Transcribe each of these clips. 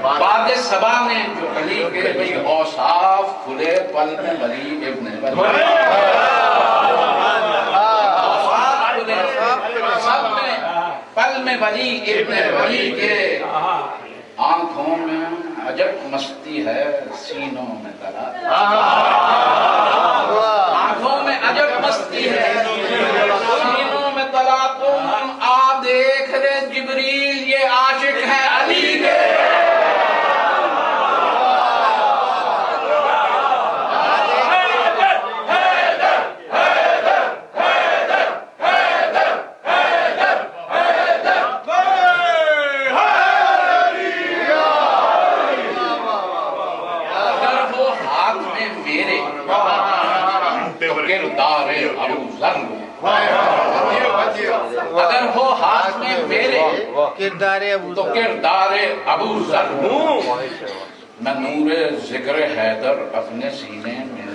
باد صبا نے جو علی کے بھی اوصاف کھلے پل میں ولی ابن ولی اوصاف کھلے سب میں پل میں ولی ابن ولی کے آنکھوں میں عجب مستی ہے سینوں میں طلا آنکھوں میں عجب مستی ہے سینوں میں طلا تم آ دیکھ رے جبریل یہ عاشق ہے علی کے اگر ہو ہاتھ میں میرے تو کردار ابو ذر میں نور ذکر حیدر اپنے سینے میں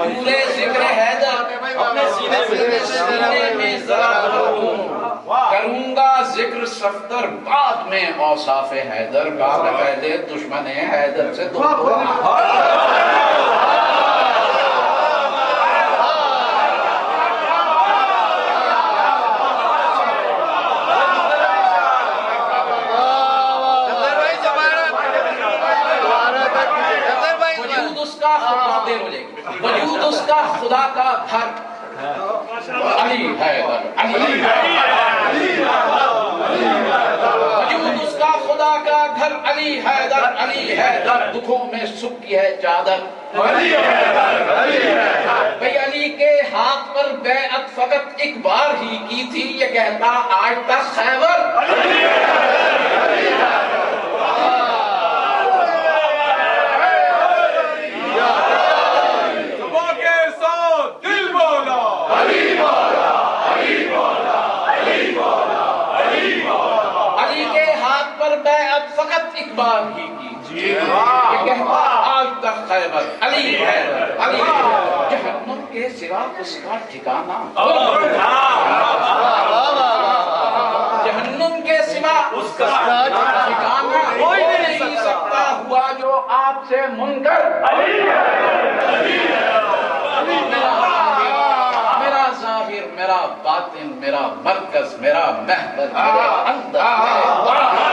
نور ذکر حیدر اپنے سینے میں کروں گا ذکر صفدر بعد میں اوصاف حیدر کا پہلے دشمن حیدر سے وجود اس کا خدا کا گھر علی حیدر وجود اس کا خدا کا گھر علی حیدر دکھوں میں سکھ کی ہے چادر بھئی علی کے ہاتھ پر بیعت فقط ایک بار ہی کی تھی یہ کہتا آج تک خیبر فقط ایک بار ہی کی یہ کہتا آج تک خیبر علی حیدر جہنم کے سوا اس کا ٹھکانہ جہنم کے سوا اس کا ٹھکانہ کوئی نہیں سکتا ہوا جو آپ سے منکر میرا ظاہر میرا باطن میرا مرکز میرا محور میرے اندر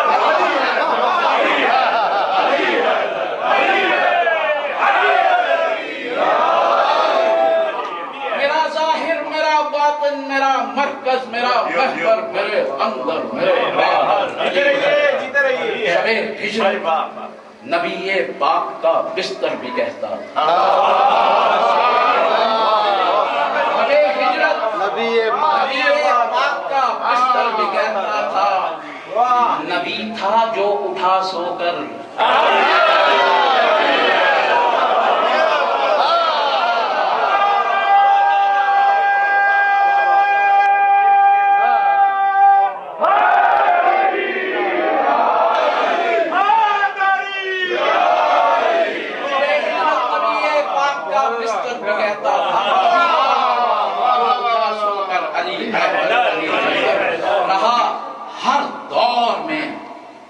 میرا مرکز میرا محور میرے اندر میرے باہر شب ہجرت نبی پاک کا بستر بھی کہتا تھا شب ہجرت نبی پاک کا بستر بھی کہتا تھا نبی تھا جو اٹھا سو کر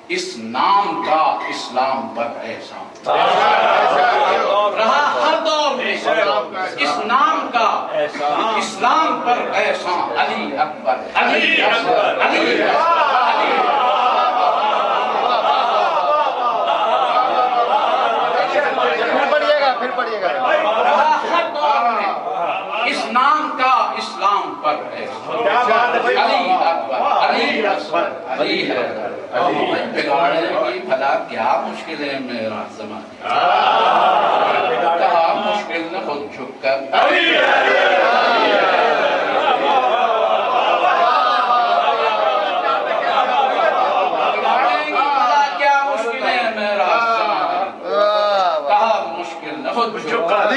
اس نام کا اسلام پر احسان رہا ہر دور میں اس نام کا اسلام پر احسان علی اکبر علی اکبر علی پھر پڑھیے گا رہا ہر دور میں اس نام کا اسلام پر احسان علی اکبر علی اکبر علی ہے بگاڑنے کی بھلا کیا مشکل ہے میرا زمانہ کہا مشکل نہ خود جھک کر بگاڑنے کی بھلا کیا مشکل ہے میرا زمانہ کہا مشکل نہ خود جھک کر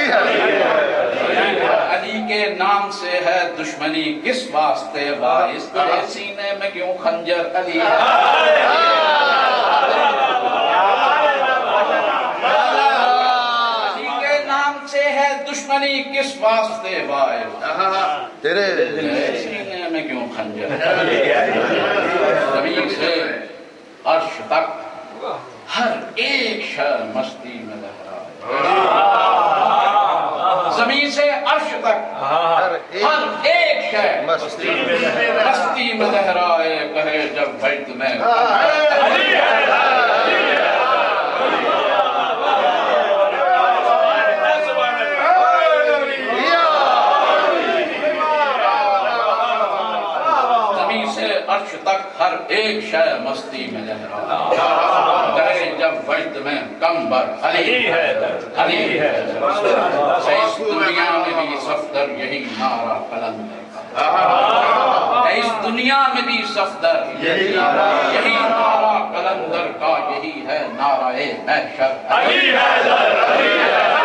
علی کے نام سے ہے دشمنی کس واسطے باعث تیرے سینے میں کیوں خنجر علی علی کے نام سے ہے دشمنی کس واسطے باعث تیرے سینے میں کیوں خنجر نبی سے تک ہر ایک شے مستی میں لہرائے زمین سے عرش تک ہر ایک شے مستی میں لہرائے کہے جب بیت میں عرش تک ہر ایک شے مستی میں لہرائے جب وجد میں کمبر علی ہے اس دنیا میں بھی صفدر یہی نعرہ قلندر کا اس دنیا میں بھی صفدر یہی نعرہ قلندر کا یہی ہے نعرہ محشر علی ہے